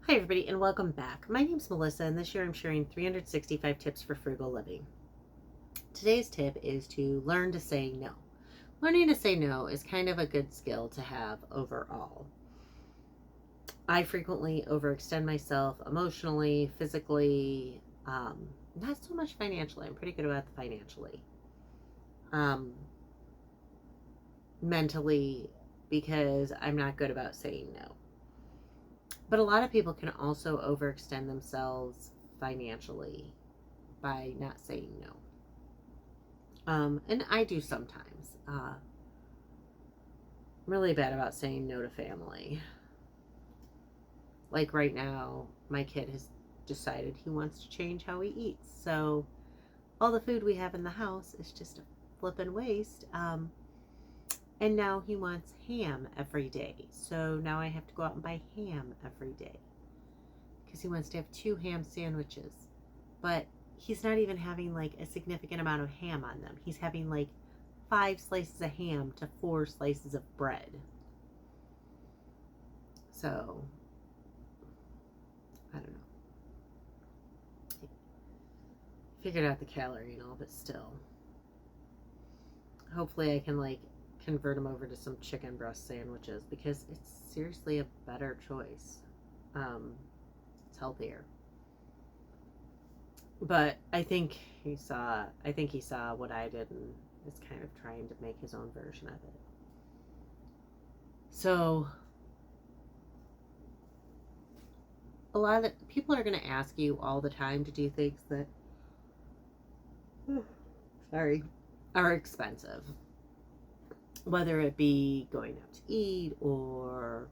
Hi, everybody, and welcome back. My name's Melissa, and this year I'm sharing 365 tips for frugal living. Today's tip is to learn to say no. Learning to say no is kind of a good skill to have overall. I frequently overextend myself emotionally, physically, not so much financially. I'm pretty good about the financially. Um, Mentally, because I'm not good about saying no. But a lot of people can also overextend themselves financially by not saying no. And I do sometimes. I'm really bad about saying no to family. Like right now, my kid has decided he wants to change how he eats. So all the food we have in the house is just a flippin' waste. And now he wants ham every day. So now I have to go out and buy ham every day because he wants to have 2 ham sandwiches. But he's not even having like a significant amount of ham on them. He's having like 5 slices of ham to 4 slices of bread. So, I don't know. Figured out the calorie and all, but still. Hopefully, I can like convert him over to some chicken breast sandwiches because it's seriously a better choice. It's healthier. But I think he saw what I did and is kind of trying to make his own version of it. So a lot of the, people are going to ask you all the time to do things that sorry are expensive, whether it be going out to eat or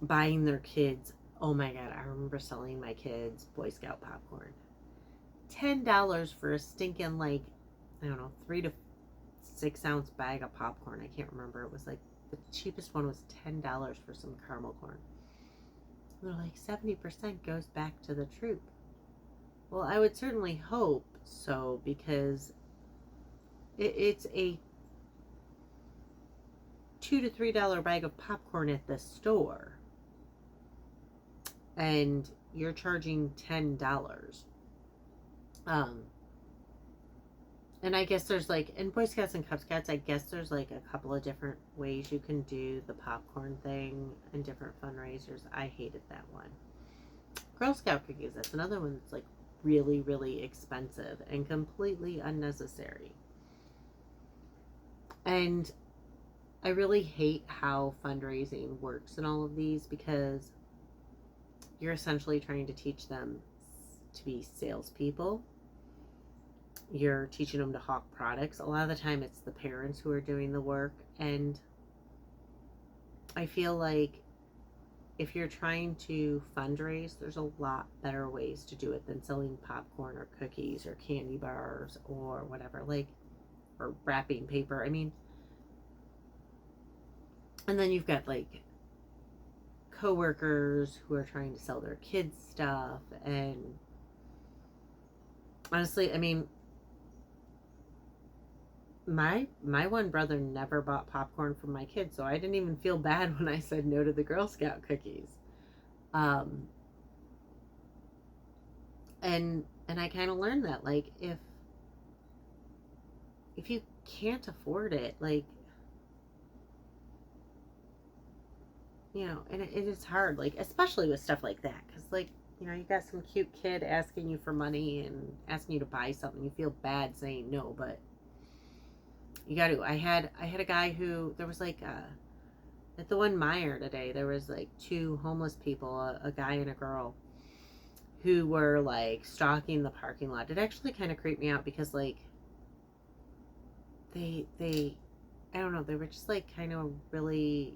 buying their kids. Oh my god, I remember selling my kids Boy Scout popcorn. $10 for a stinking like, I don't know, 3 to 6 ounce bag of popcorn. I can't remember. It was like the cheapest one was $10 for some caramel corn. They're like 70% goes back to the troop. Well, I would certainly hope so because it's a $2 to $3 bag of popcorn at the store, and you're charging $10. Um, and I guess there's like in Boy Scouts and Cub Scouts, I guess there's like a couple of different ways you can do the popcorn thing and different fundraisers. I hated that one. Girl Scout cookies, that's another one that's like really, really expensive and completely unnecessary. And I really hate how fundraising works in all of these because you're essentially trying to teach them to be salespeople. You're teaching them to hawk products. A lot of the time, it's the parents who are doing the work. And I feel like if you're trying to fundraise, there's a lot better ways to do it than selling popcorn or cookies or candy bars or whatever, like, or wrapping paper. I mean, and then you've got like coworkers who are trying to sell their kids stuff. And honestly, I mean, my one brother never bought popcorn for my kids, so I didn't even feel bad when I said no to the Girl Scout cookies. Um, and I kind of learned that like if you can't afford it, like, and it is hard, like especially with stuff like that, because like you got some cute kid asking you for money and asking you to buy something, you feel bad saying no, but you got to. I had a guy who there was like at the one Meyer today, there was like 2 homeless people, a guy and a girl, who were like stalking the parking lot. It actually kind of creeped me out because like they I don't know, they were just like kind of really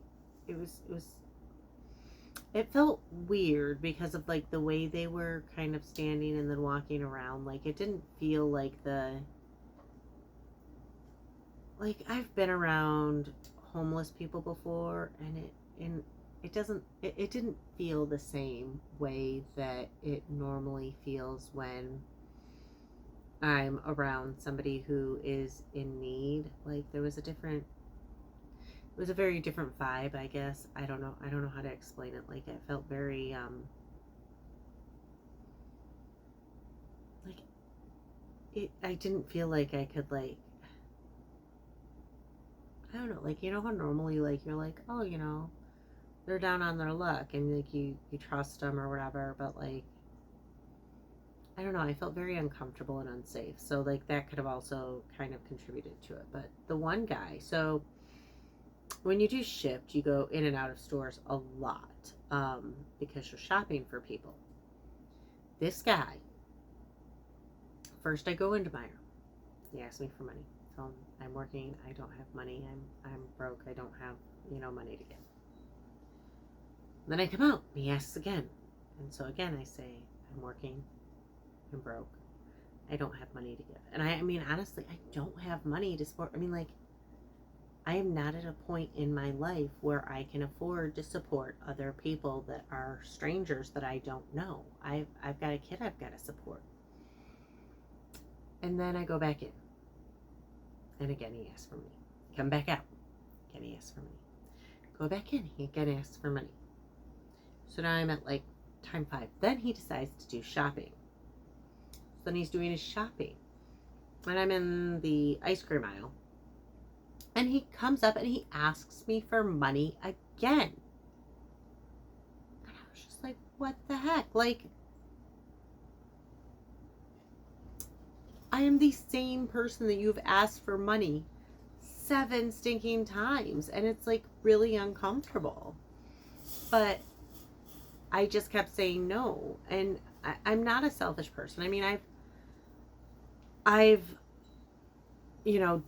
it felt weird because of like the way they were kind of standing and then walking around. Like it didn't feel like I've been around homeless people before, and it didn't feel the same way that it normally feels when I'm around somebody who is in need. Like it was a very different vibe, I guess. I don't know how to explain it. Like it felt very I didn't feel like I could, like, I don't know, like, you know how normally, like, you're like, oh, you know, they're down on their luck, and like you trust them or whatever, but like, I don't know, I felt very uncomfortable and unsafe. So like that could have also kind of contributed to it. But the one guy, so when you do shift, you go in and out of stores a lot, because you're shopping for people. This guy, first I go into Meyer. He asks me for money. Tell him I'm working. I don't have money. I'm broke. I don't have, money to give. Then I come out. He asks again, and so again I say I'm working. I'm broke. I don't have money to give. And I mean, honestly, I don't have money to support. I mean, like, I am not at a point in my life where I can afford to support other people that are strangers that I don't know. I've got a kid I've got to support. And then I go back in. And again, he asks for money. Come back out. Again, he asks for money. Go back in. He again asks for money. So now I'm at like time 5. Then he decides to do shopping. So then he's doing his shopping. And I'm in the ice cream aisle. And he comes up and he asks me for money again. And I was just like, what the heck? Like, I am the same person that you've asked for money 7 stinking times. And it's like really uncomfortable. But I just kept saying no. And I'm not a selfish person. I mean, I've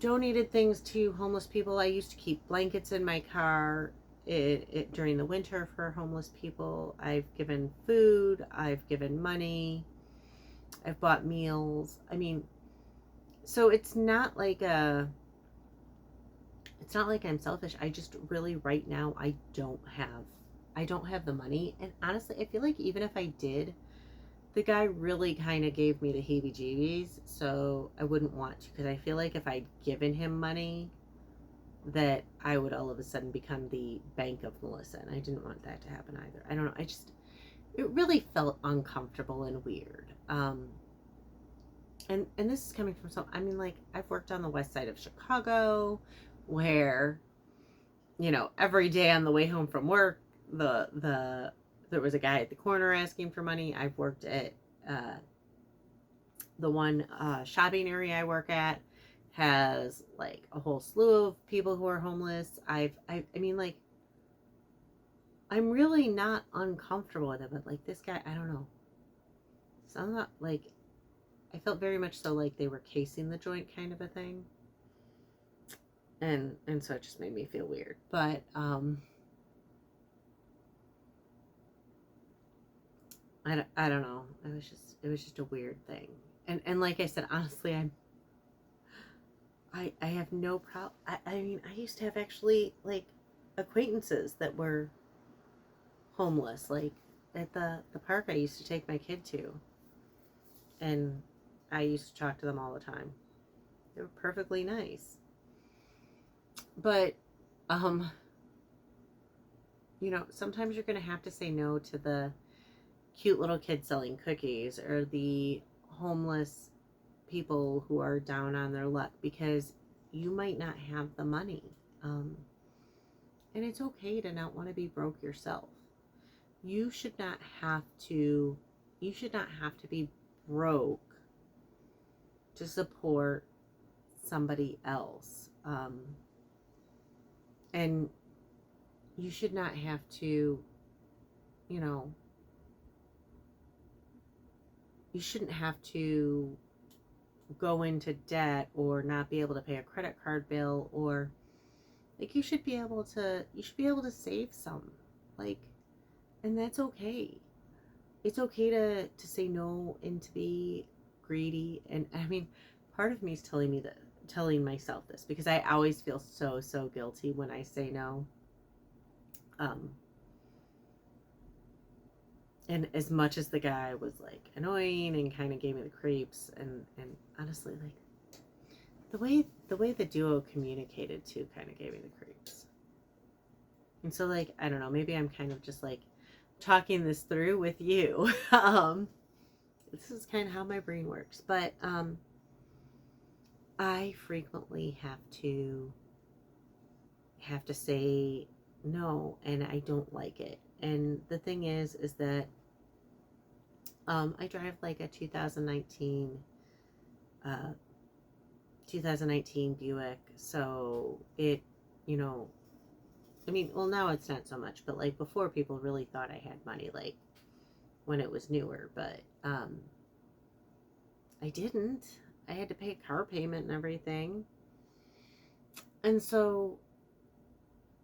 donated things to homeless people. I used to keep blankets in my car during the winter for homeless people. I've given food. I've given money. I've bought meals. I mean, so it's not like I'm selfish. I just really right now I don't have the money. And honestly, I feel like even if I did, the guy really kind of gave me the heebie-jeebies, so I wouldn't want to, because I feel like if I'd given him money, that I would all of a sudden become the Bank of Melissa, and I didn't want that to happen either. I don't know. It really felt uncomfortable and weird. And this is coming from I mean, like, I've worked on the west side of Chicago, where, every day on the way home from work, there was a guy at the corner asking for money. I've worked at the one shopping area I work at has like a whole slew of people who are homeless. I mean, like, I'm really not uncomfortable with it, but like this guy, I don't know. So I'm not like, I felt very much so like they were casing the joint kind of a thing. And so it just made me feel weird. But I don't know. It was just a weird thing. And like I said, honestly, I have no problem. I mean, I used to have actually like acquaintances that were homeless, like at the park I used to take my kid to. And I used to talk to them all the time. They were perfectly nice. But sometimes you're going to have to say no to the cute little kids selling cookies or the homeless people who are down on their luck, because you might not have the money. And it's okay to not want to be broke yourself. You should not have to be broke to support somebody else. And you should not have to, you shouldn't have to go into debt or not be able to pay a credit card bill, or like you should be able to save some, like, and that's okay. It's okay to say no and to be greedy. And I mean, part of me is telling myself this, because I always feel so guilty when I say no. And as much as the guy was like annoying and kind of gave me the creeps, and honestly, like the way the duo communicated too kind of gave me the creeps. And so, like, I don't know, maybe I'm kind of just like talking this through with you. This is kind of how my brain works. But I frequently have to say no, and I don't like it. And the thing is that I drive like a uh, 2019 Buick, so it, you know, I mean, well, now it's not so much, but like before, people really thought I had money, like when it was newer, but I didn't. I had to pay a car payment and everything. And so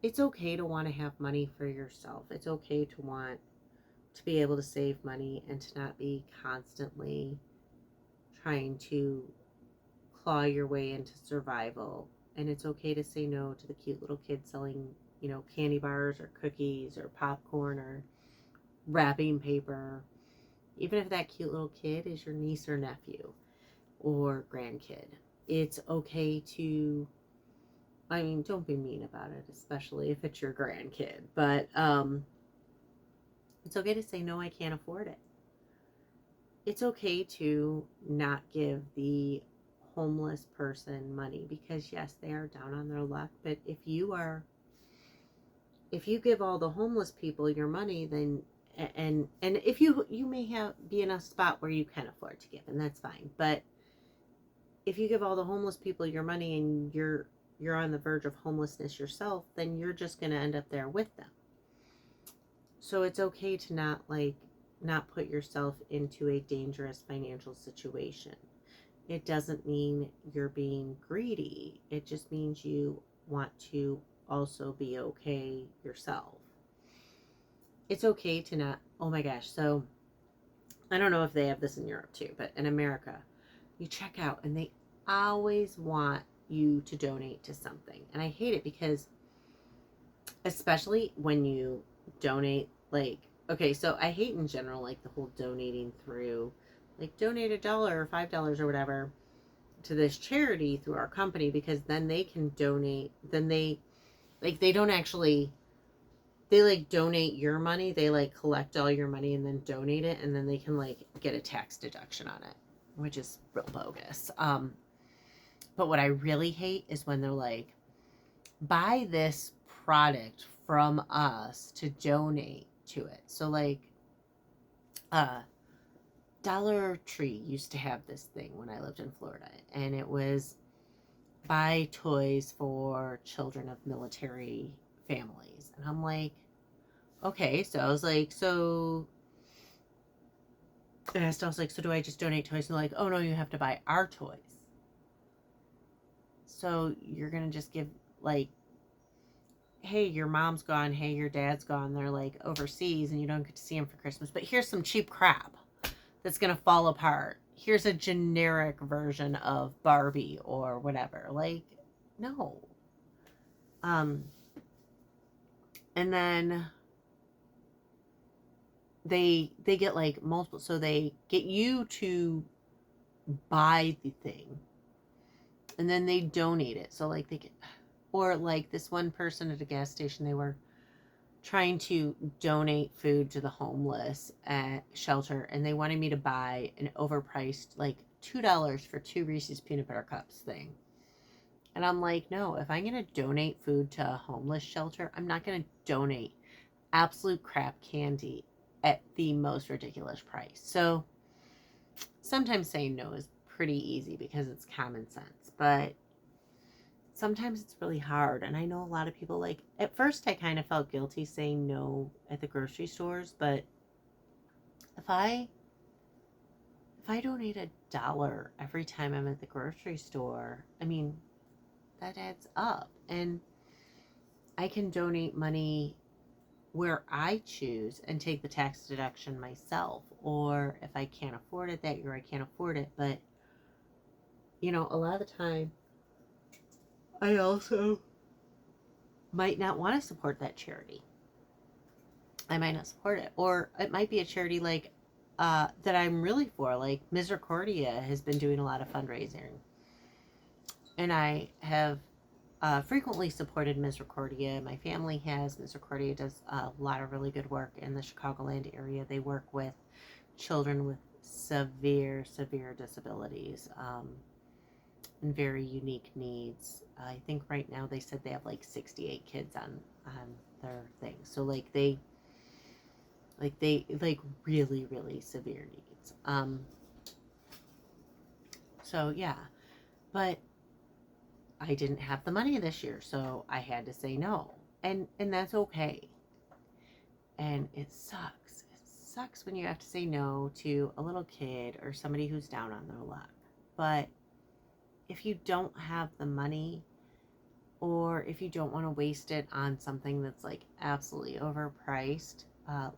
it's okay to want to have money for yourself. It's okay to want to be able to save money and to not be constantly trying to claw your way into survival. And it's okay to say no to the cute little kids selling, candy bars or cookies or popcorn or wrapping paper. Even if that cute little kid is your niece or nephew or grandkid, it's okay to, I mean, don't be mean about it, especially if it's your grandkid, but it's okay to say, no, I can't afford it. It's okay to not give the homeless person money because, yes, they are down on their luck, but if you give all the homeless people your money, then and if you may have be in a spot where you can afford to give, and that's fine, but if you give all the homeless people your money and you're on the verge of homelessness yourself, then you're just going to end up there with them. So it's okay to not put yourself into a dangerous financial situation. It doesn't mean you're being greedy. It just means you want to also be okay yourself. It's okay to not, oh my gosh. So I don't know if they have this in Europe too, but in America, you check out and they always want you to donate to something. And I hate it because, especially when you donate, like, okay, so I hate in general, like the whole donating through, like, donate $1 or $5 or whatever to this charity through our company, because then they can donate, then they don't actually, they like donate your money, they like collect all your money and then donate it, and then they can like get a tax deduction on it, which is real bogus. But what I really hate is when they're like, buy this product from us to donate to it. So like Dollar Tree used to have this thing when I lived in Florida, and it was buy toys for children of military families. And I'm like, okay. So I was like, so I asked, I was like, so do I just donate toys? And they're like, oh no, you have to buy our toys. So you're gonna just give, like, hey, your mom's gone, hey, your dad's gone, they're like overseas and you don't get to see them for Christmas, but here's some cheap crap that's gonna fall apart. Here's a generic version of Barbie or whatever. Like, no. Um, and then they get like multiple, so they get you to buy the thing and then they donate it. So like they get, or like this one person at a gas station, they were trying to donate food to the homeless at shelter, and they wanted me to buy an overpriced, like, $2 for 2 Reese's peanut butter cups thing. And I'm like, no, if I'm going to donate food to a homeless shelter, I'm not going to donate absolute crap candy at the most ridiculous price. So sometimes saying no is pretty easy because it's common sense, but sometimes it's really hard. And I know a lot of people, like, at first I kind of felt guilty saying no at the grocery stores, but if I donate $1 every time I'm at the grocery store, I mean, that adds up. And I can donate money where I choose and take the tax deduction myself. Or if I can't afford it that year, I can't afford it. But, a lot of the time, I also might not want to support that charity. I might not support it. Or it might be a charity like that I'm really for. Like Misericordia has been doing a lot of fundraising. And I have frequently supported Misericordia. My family has. Misericordia does a lot of really good work in the Chicagoland area. They work with children with severe, severe disabilities. and very unique needs. I think right now they said they have like 68 kids on their thing. So like really really severe needs. So yeah, but I didn't have the money this year, so I had to say no. And that's okay. And it sucks. It sucks when you have to say no to a little kid or somebody who's down on their luck. But if you don't have the money, or if you don't want to waste it on something that's like absolutely overpriced,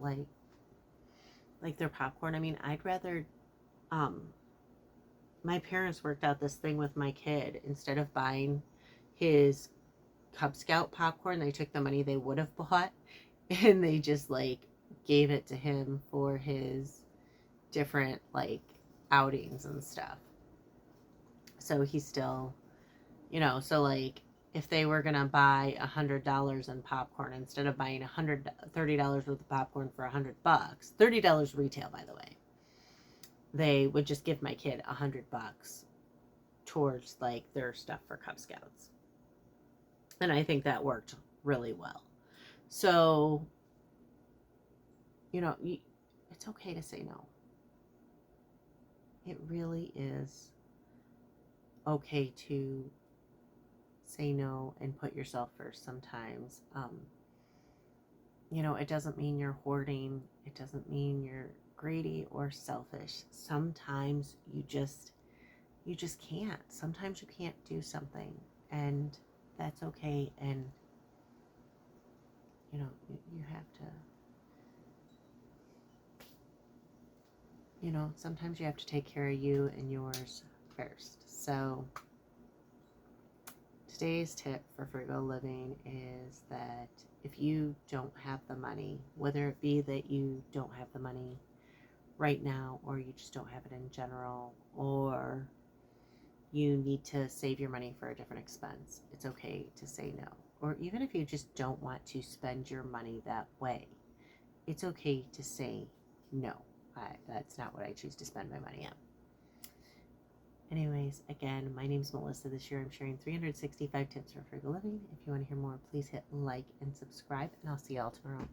like their popcorn. I mean, I'd rather um my parents worked out this thing with my kid. Instead of buying his Cub Scout popcorn, they took the money they would have bought and they just like gave it to him for his different like outings and stuff. So he's still, so like if they were gonna buy $100 in popcorn, instead of buying $130 worth of popcorn for $100, $30 retail, by the way, they would just give my kid $100 towards like their stuff for Cub Scouts. And I think that worked really well. So, it's okay to say no. It really is okay to say no and put yourself first sometimes. It doesn't mean you're hoarding. It doesn't mean you're greedy or selfish. Sometimes you just can't. Sometimes you can't do something, and that's okay. And you have to, sometimes you have to take care of you and yours first. So today's tip for frugal living is that if you don't have the money, whether it be that you don't have the money right now, or you just don't have it in general, or you need to save your money for a different expense, it's okay to say no. Or even if you just don't want to spend your money that way, it's okay to say no. That's not what I choose to spend my money on. Anyways, again, my name is Melissa. This year I'm sharing 365 tips for frugal living. If you want to hear more, please hit like and subscribe, and I'll see y'all tomorrow.